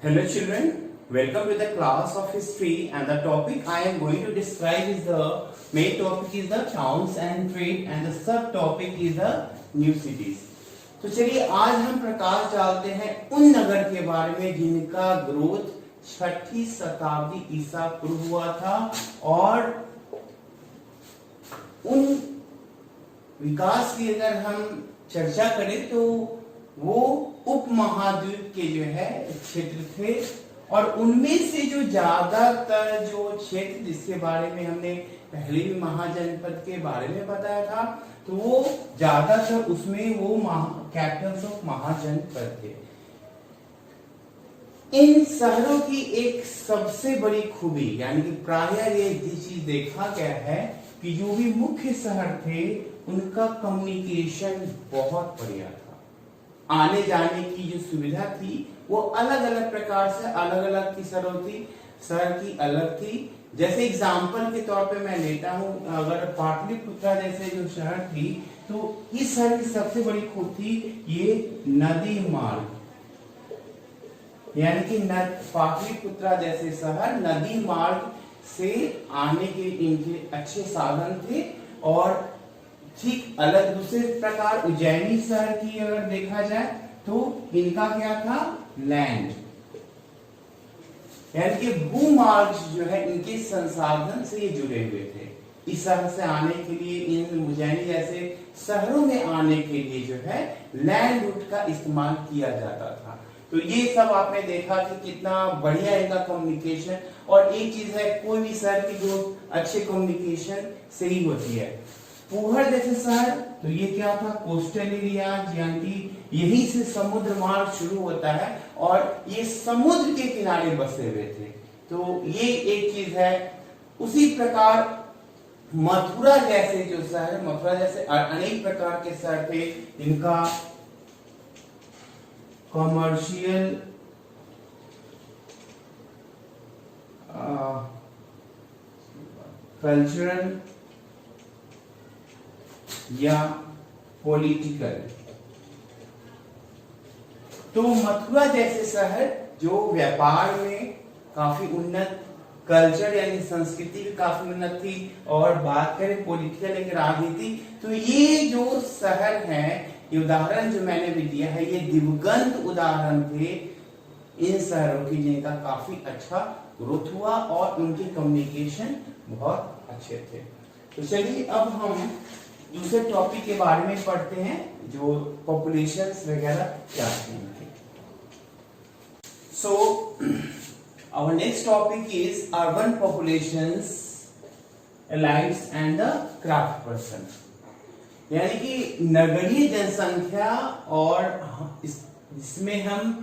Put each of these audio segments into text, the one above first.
Hello children, welcome to the class of history and the topic I am going to describe is the main topic is the towns and trade and the sub topic is the new cities. तो चलिए आज हम प्रकाश डालते हैं उन नगर के बारे में जिनका ग्रोथ 6ठी शताब्दी ईसा पूर्व हुआ था और उन विकास की अगर हम चर्चा करें तो वो उपमहाद्वीप के जो है क्षेत्र थे और उनमें से जो ज्यादातर जो क्षेत्र जिसके बारे में हमने पहले भी महाजनपद के बारे में बताया था तो वो ज्यादातर उसमें वो कैपिटल्स ऑफ महाजनपद थे। इन शहरों की एक सबसे बड़ी खूबी यानी कि प्रायः ये चीज देखा गया है कि जो भी मुख्य शहर थे उनका कम्युनिकेशन बहुत बढ़िया था। आने जाने की जो सुविधा थी वो अलग अलग प्रकार से अलग अलग की शहर की अलग थी। जैसे एग्जाम्पल के तौर पे मैं लेता हूँ, अगर पाटलिपुत्र जैसे जो शहर थी तो इस शहर की सबसे बड़ी खूब थी ये नदी मार्ग, यानी कि पाटलिपुत्र जैसे शहर नदी मार्ग से आने के इनके अच्छे साधन थे। और ठीक अलग दूसरे प्रकार उज्जैनी शहर की अगर देखा जाए तो इनका क्या था, लैंड, यानी कि भूमार्ग जो है इनके संसाधन से ये जुड़े हुए थे। इस शहर से आने के लिए इन उज्जैनी जैसे शहरों में आने के लिए जो है लैंड रूट का इस्तेमाल किया जाता था। तो ये सब आपने देखा कि कितना बढ़िया इनका कम्युनिकेशन। और एक चीज है, कोई भी शहर की जो अच्छे कम्युनिकेशन से ही होती है। पूहर जैसे शहर तो ये क्या था, कोस्टल एरिया, यानी कि यहीं से समुद्र मार्ग शुरू होता है और ये समुद्र के किनारे बसे हुए थे। तो ये एक चीज है। उसी प्रकार मथुरा जैसे जो शहर, मथुरा जैसे अनेक प्रकार के शहर थे जिनका कमर्शियल कल्चरल या पॉलिटिकल। तो मथुरा जैसे शहर जो व्यापार में काफी उन्नत, कल्चर यानी संस्कृति भी काफी उन्नत थी। और बात करें पॉलिटिकल यानी राजनीति, तो ये जो शहर हैं, ये उदाहरण जो मैंने भी दिया है ये दिवगंत उदाहरण थे इन शहरों की जिनका काफी अच्छा ग्रोथ हुआ और उनके कम्युनिकेशन बहुत अच्छे थे। तो चलिए अब हम दूसरे टॉपिक के बारे में पढ़ते हैं जो पॉपुलेशंस वगैरह क्या हैं। So our next topic is urban populations, elites and the craft person, यानी कि नगरीय जनसंख्या। और इसमें हम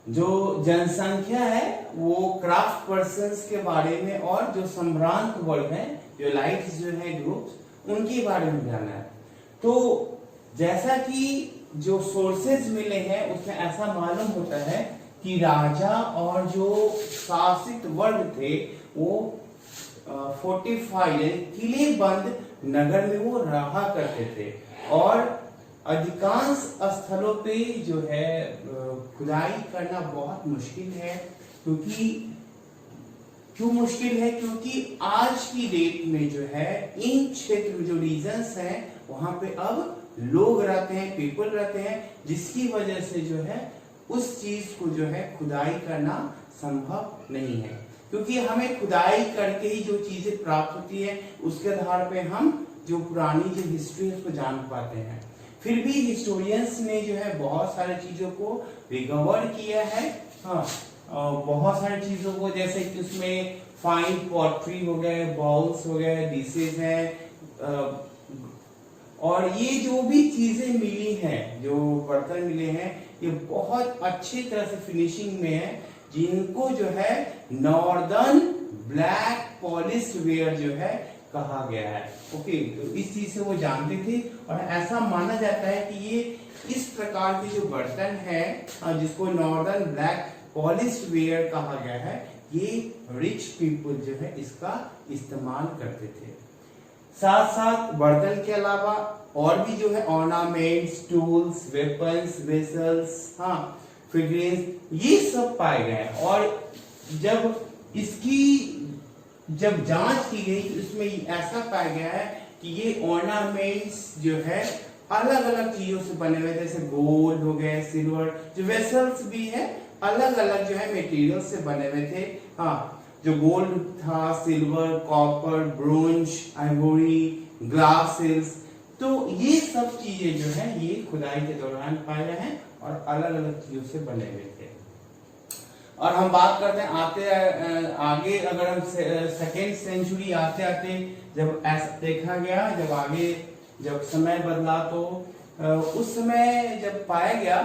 जो जनसंख्या है वो क्राफ्ट पर्सन्स के बारे में और जो संभ्रांत वर्ग है, जो एलाइट्स जो है ग्रुप्स, उनके बारे में जानना है। तो जैसा कि जो सोर्सेज मिले हैं उसमें ऐसा मालूम होता है कि राजा और जो शासित वर्ग थे वो फोर्टिफाइड किले बंद नगर में वो रहा करते थे। और अधिकांश स्थलों पे जो है खुदाई करना बहुत मुश्किल है। क्यों मुश्किल है? क्योंकि आज की डेट में जो है इन क्षेत्र में जो रीजन्स हैं वहां पे अब लोग रहते हैं, पीपल रहते हैं, जिसकी वजह से जो है उस चीज को जो है खुदाई करना संभव नहीं है। क्योंकि हमें खुदाई करके ही जो चीजें प्राप्त होती है उसके आधार पे हम जो पुरानी जो हिस्ट्री है उसको जान पाते हैं। फिर भी हिस्टोरियंस ने जो है बहुत सारी चीजों को रिकवर किया है। हाँ, बहुत सारी चीजों को, जैसे कि उसमें फाइन पॉटरी हो गए, बाउल्स हो गए, डिशेज हैं, और ये जो भी चीजें मिली हैं, जो बर्तन मिले हैं, ये बहुत अच्छी तरह से फिनिशिंग में है, जिनको जो है नॉर्दर्न ब्लैक पॉलिश वेयर जो है कहा गया है। ओके, तो इस चीज से वो जानते थे और ऐसा माना जाता है कि ये इस प्रकार के जो बर्तन है जिसको नॉर्दर्न ब्लैक पॉलिश वेयर कहा गया है, ये रिच पीपल जो है इसका इस्तेमाल करते थे। साथ साथ बर्तन के अलावा और भी जो है ऑर्नामेंट्स, टूल्स, वेपन्स, वेसल्स, हाँ, फिगरेंस, ये सब पाए गए। और जब जांच की गई तो इसमें ऐसा पाया गया है कि ये ऑर्नामेंट्स जो है अलग अलग चीजों से बने हुए, जैसे गोल्ड हो गए, सिल्वर, जो वेसल्स भी है अलग अलग जो है मटेरियल से बने हुए थे। हाँ, जो गोल्ड था, silver, copper, bronze, ivory, glasses, तो ये सब चीजें जो है ये खुदाई के दौरान पाए गए हैं और अलग अलग चीजों से बने हुए थे। और हम बात करते हैं आगे, अगर हम सेकेंड सेंचुरी आते आते जब ऐसा देखा गया, जब समय बदला तो उस समय जब पाया गया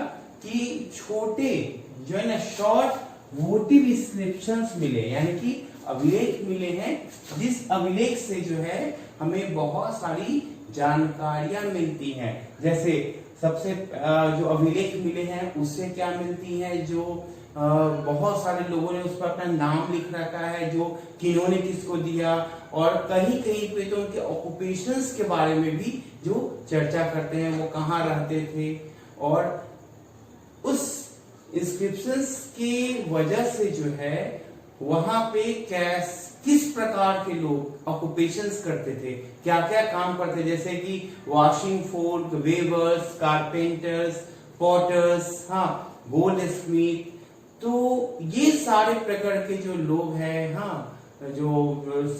कि छोटे जो है ना शॉर्ट वोटिव इंस्क्रिप्शंस मिले, यानी कि अभिलेख मिले हैं, जिस अभिलेख से जो है हमें बहुत सारी जानकारियां मिलती हैं। जैसे सबसे जो अभिलेख मिले हैं उससे क्या मिलती है, जो बहुत सारे लोगों ने उस पर अपना नाम लिख रखा है, जो किन्होंने किसको दिया, और कहीं कहीं पे तो उनके ऑक्यूपेशंस के बारे में भी जो चर्चा करते हैं, वो कहाँ रहते थे, और उस इंस्क्रिप्शंस की वजह से जो है वहां पे किस प्रकार के लोग ऑक्यूपेशंस करते थे, क्या क्या काम करते, जैसे कि washing fork, weavers, carpenters, potters, हाँ, गोल्ड स्मिथ, तो ये सारे प्रकार के जो लोग हैं, हाँ, जो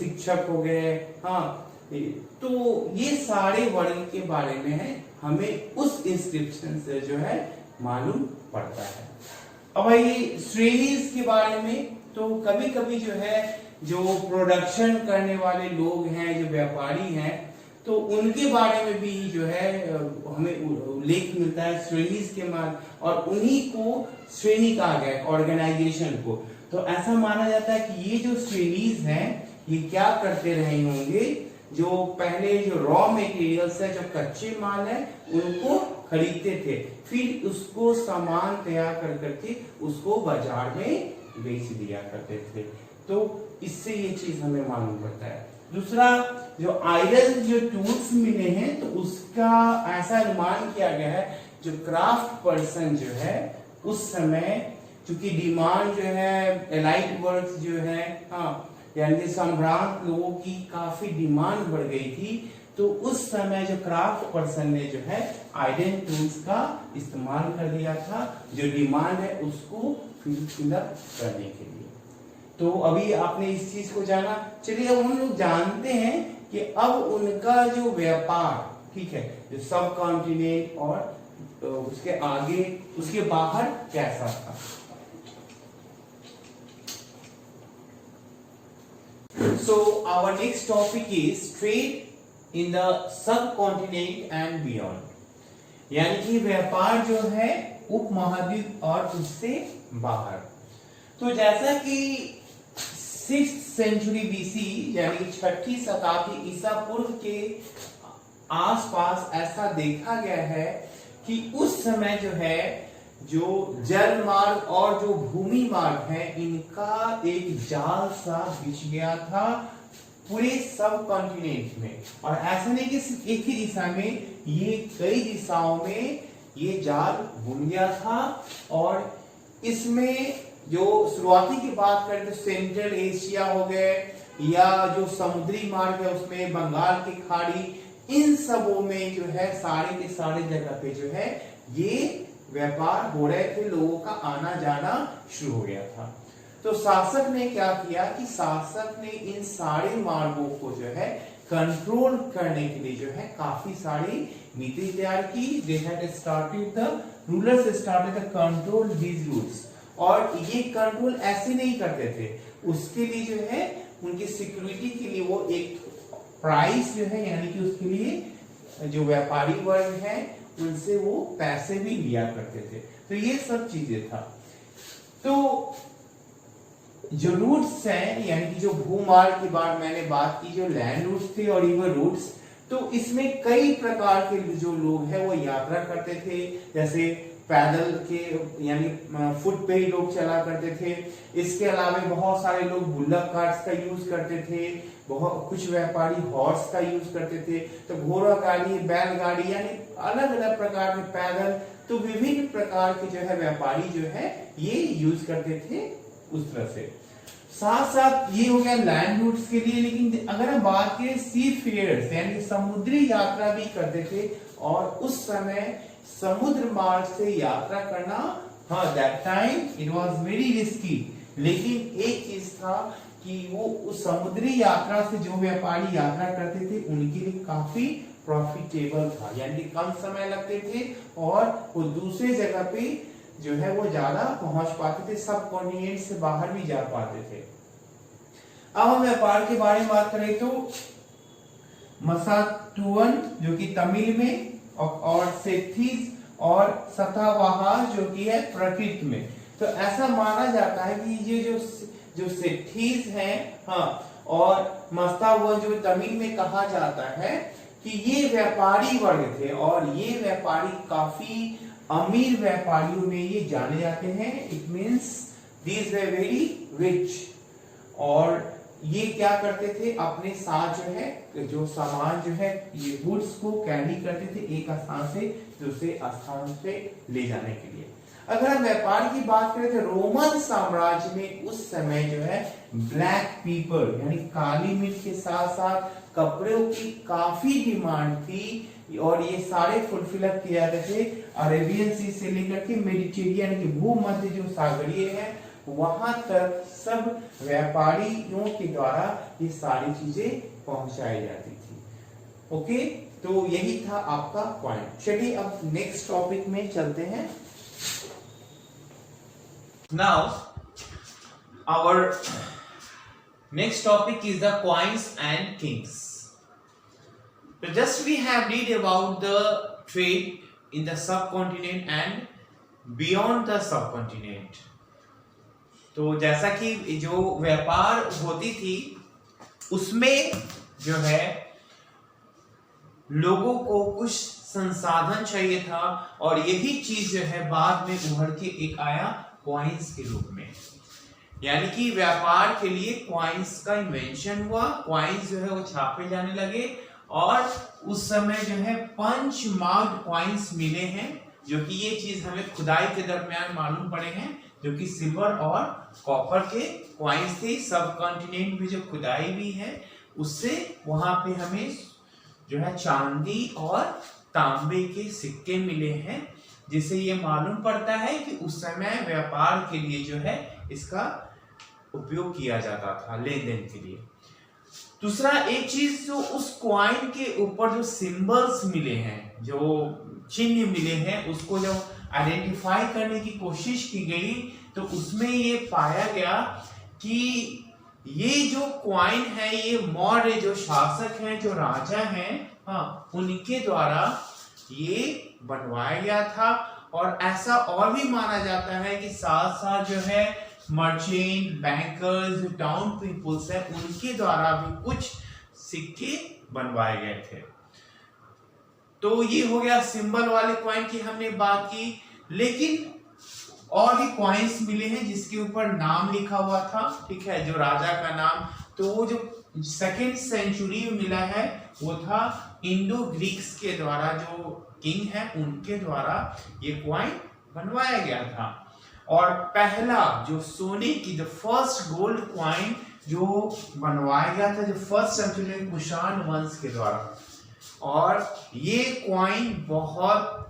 शिक्षक हो गए, हाँ, तो ये सारे वर्ग के बारे में है, हमें उस इंस्क्रिप्शन से जो है मालूम पड़ता है। अब भाई श्रेणीज के बारे में, तो कभी कभी जो है जो प्रोडक्शन करने वाले लोग हैं, जो व्यापारी हैं, तो उनके बारे में भी जो है हमें उल्लेख मिलता है श्रेणीज के मान, और उन्हीं को श्रेणी कहा गया, ऑर्गेनाइजेशन को। तो ऐसा माना जाता है कि ये जो श्रेणीज हैं ये क्या करते रहे होंगे, जो पहले जो रॉ मटेरियल्स है, जो कच्चे माल है, उनको खरीदते थे, फिर उसको सामान तैयार कर करके उसको बाजार में बेच दिया करते थे। तो इससे ये चीज हमें मालूम पड़ता है। दूसरा, जो आयरन जो टूल्स मिले हैं, तो उसका ऐसा अनुमान किया गया है, जो क्राफ्ट पर्सन जो है उस समय, चूंकि डिमांड जो है एलाइट वर्क्स जो है, हाँ, यानी सम्रांत लोगों की काफी डिमांड बढ़ गई थी, तो उस समय जो क्राफ्ट पर्सन ने जो है आयरन टूल्स का इस्तेमाल कर लिया था, जो डिमांड है उसको फिल अप करने के लिए। तो अभी आपने इस चीज को जाना। चलिए अब हम लोग जानते हैं कि अब उनका जो व्यापार, ठीक है, जो सब कॉन्टिनेंट और उसके आगे, उसके बाहर कैसा था। So our next topic is trade in the subcontinent and beyond, यानी कि व्यापार जो है उपमहाद्वीप और उससे बाहर। तो जैसा कि 6th सेंचुरी बीसी, यानी 6ठी शताब्दी ईसा पूर्व के आसपास ऐसा देखा गया है कि उस समय जो है जो जल मार्ग और जो भूमि मार्ग है, इनका एक जाल सा बिछ गया था पूरे सब कॉन्टिनेंट में। और ऐसा नहीं कि सिर्फ एक ही दिशा में, ये कई दिशाओं में ये जाल बुन गया था। और इसमें जो शुरुआती की बात करें तो सेंट्रल एशिया हो गए, या जो समुद्री मार्ग है उसमें बंगाल की खाड़ी, इन सबों में जो है सारे के सारे जगह पे जो है ये व्यापार हो रहे थे, लोगों का आना जाना शुरू हो गया था। तो शासक ने क्या किया कि शासक ने इन सारे मार्गों को जो है कंट्रोल करने के लिए जो है काफी सारी नीति तैयार की। They had started the rulers started to control these routes, और ये कंट्रोल ऐसे नहीं करते थे, उसके लिए जो है उनकी सिक्योरिटी के लिए वो एक प्राइस जो है, यानी कि उसके लिए जो व्यापारी वर्ग है उनसे वो पैसे भी लिया करते थे। तो ये सब चीजें था। तो जो रूट्स हैं, यानी कि जो भूमार्ग की मैंने बात की, जो लैंड रूट्स थे और रिवर रूट्स, तो इसमें कई प्रकार के जो लोग हैं वो यात्रा करते थे। जैसे पैदल के, यानी फुट पे ही लोग चला करते थे। इसके अलावा बहुत सारे लोग बुल्लक कार्ट्स का यूज करते थे, बहुत कुछ व्यापारी हॉर्स का यूज करते थे। तो घोड़ा गाड़ी, बैल गाड़ी, यानी अलग अलग प्रकार के पैदल तो विभिन्न प्रकार के जो है व्यापारी जो है ये यूज करते थे उस तरह से। साथ साथ ये हो गया लैंड रूट्स के लिए, लेकिन अगर हम बात करें सी फेयर्स यानी कि समुद्री यात्रा भी करते थे, और उस समय समुद्र मार्ग से यात्रा करना, हाँ that time it was very risky, लेकिन एक चीज था कि वो उस समुद्री यात्रा से जो व्यापारी यात्रा करते थे उनके लिए काफी प्रॉफिटेबल था, यानी कम समय लगते थे और वो दूसरे जगह पे जो है वो ज्यादा पहुंच पाते थे, सब कॉन्टिनेंट से बाहर भी जा पाते थे। अब हम व्यापार के बारे में बात करें तो मसातुअन जो कि तमिल में, और सेठीज और सतावाहा जो कि है प्रकृत में। तो ऐसा माना जाता है कि ये जो सेठीज हैं, हाँ, और मस्तावन जो तमिल में कहा जाता है कि ये व्यापारी वर्ग थे, और ये व्यापारी काफी अमीर व्यापारियों में ये जाने जाते हैं। It means these way very rich, और ये क्या करते थे, अपने साथ जो है जो सामान जो है ये गुड्स को कैरी करते थे एक स्थान से दूसरे स्थान पे ले जाने के लिए। अगर हम व्यापार की बात करें तो रोमन साम्राज्य में उस समय जो है ब्लैक पीपर यानी काली मिर्च के साथ साथ कपड़ों की काफी डिमांड थी, और ये सारे फुलफिल किए जाते थे अरेबियन सी से लेकर के मेडिटेरियन के भूमध्य जो सागरीय है वहां तक सब व्यापारियों के द्वारा ये सारी चीजें पहुंचाई जाती थी। ओके, तो यही था आपका पॉइंट। चलिए अब नेक्स्ट टॉपिक में चलते हैं। Now, our next topic is the coins and kings. So just we have read about the trade in the subcontinent and beyond the subcontinent. तो जैसा कि जो व्यापार होती थी उसमें जो है लोगों को कुछ संसाधन चाहिए था, और यही चीज जो है बाद में उभर के एक आया कॉइन्स के रूप में। यानी कि व्यापार के लिए कॉइन्स का इन्वेंशन हुआ, कॉइन्स जो है वो छापे जाने लगे, और उस समय जो है पंच मार्क्ड कॉइन्स मिले हैं, जो कि ये चीज हमें खुदाई के दरमियान मालूम पड़े हैं, जो कि सिल्वर और कॉपर के कॉइन्स थे। सब कॉन्टिनेंट में जो खुदाई भी है उससे वहां पे हमें जो है चांदी और तांबे के सिक्के मिले हैं, जिससे ये मालूम पड़ता है कि उस समय व्यापार के लिए जो है इसका उपयोग किया जाता था लेन देन के लिए। दूसरा एक चीज जो उस कॉइन के ऊपर जो सिंबल्स मिले हैं, जो चिन्ह मिले हैं, उसको जब आइडेंटिफाई करने की कोशिश की गई तो उसमें ये पाया गया कि ये जो कॉइन है ये मौर्य जो शासक हैं, जो राजा हैं, हाँ, उनके द्वारा ये बनवाया गया था। और ऐसा और भी माना जाता है कि साथ साथ जो है मर्चेंट, बैंकर्स, टाउन पीपुल्स है, उनके द्वारा भी कुछ सिक्के बनवाए गए थे। तो ये हो गया सिंबल वाले कॉइन की हमने बात की, लेकिन और भी कॉइन्स मिले हैं जिसके ऊपर नाम लिखा हुआ था, ठीक है, जो राजा का नाम। तो वो जो सेकेंड सेंचुरी में मिला है वो था इंडो ग्रीक्स के द्वारा, जो किंग है उनके द्वारा ये कॉइन बनवाया गया था। और पहला जो सोने की द फर्स्ट गोल्ड कॉइन जो बनवाया गया था, जो फर्स्ट सेंचुरी में कुषाण वंश के द्वारा, और ये कॉइन बहुत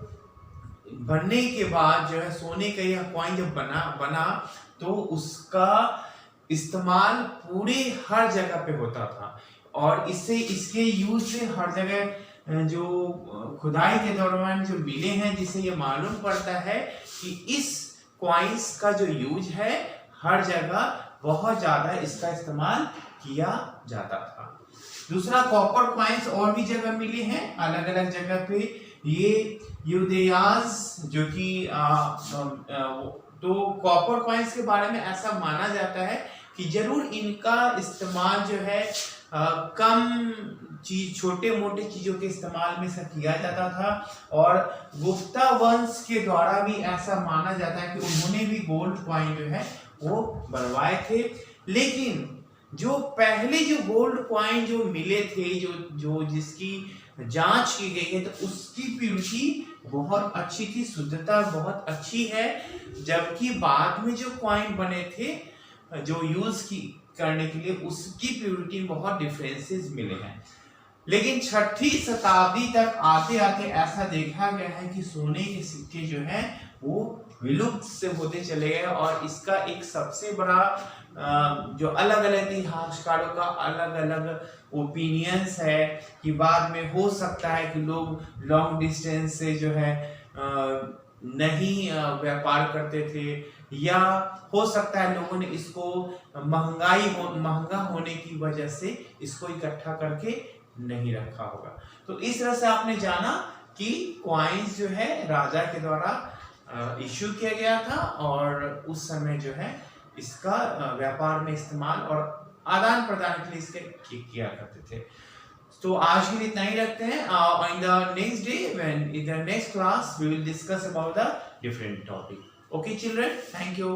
बनने के बाद जो है सोने का यह कॉइन जब बना तो उसका इस्तेमाल पूरे हर जगह पे होता था, और इससे इसके यूज से हर जगह जो खुदाई के दौरान जो मिले हैं, जिससे ये मालूम पड़ता है कि इस कॉइन्स का जो यूज है हर जगह बहुत ज्यादा इसका इस्तेमाल किया जाता था। दूसरा कॉपर कॉइन्स और भी जगह मिले हैं अलग अलग जगह पे। ये यूदेयाज जो कि तो कॉपर कॉइन्स के बारे में ऐसा माना जाता है कि जरूर इनका इस्तेमाल जो है कम चीज, छोटे मोटे चीजों के इस्तेमाल में से किया जाता था। और गुप्ता वंश के द्वारा भी ऐसा माना जाता है कि उन्होंने भी गोल्ड कॉइन जो है वो बनवाए थे। लेकिन जो पहले जो गोल्ड कॉइन जो मिले थे, जो जिसकी जांच की गई है, तो उसकी प्योरिटी बहुत अच्छी थी, शुद्धता बहुत अच्छी है, जबकि बाद में जो कॉइन बने थे जो यूज की करने के लिए उसकी प्योरिटी में बहुत डिफरेंसेस मिले हैं। लेकिन 6वीं शताब्दी तक आते आते ऐसा देखा गया है कि सोने के सिक्के जो हैं वो विलुप्त से होते चले गए और इसका एक सबसे बड़ा जो अलग अलग इतिहासकारों का अलग अलग ओपिनियंस है कि बाद में हो सकता है कि लोग लॉन्ग डिस्टेंस से जो है नहीं व्यापार करते थे, या हो सकता है लोगों ने इसको महंगा होने की वजह से इसको इकट्ठा करके नहीं रखा होगा। तो इस तरह से आपने जाना कि कॉइन्स जो है राजा के द्वारा इश्यू किया गया था और उस समय जो है इसका व्यापार में इस्तेमाल और आदान प्रदान के लिए इसके किया करते थे। तो आज के लिए इतना ही रखते हैं। In the next day when in the next class we will discuss about the different topic. Okay children, thank you.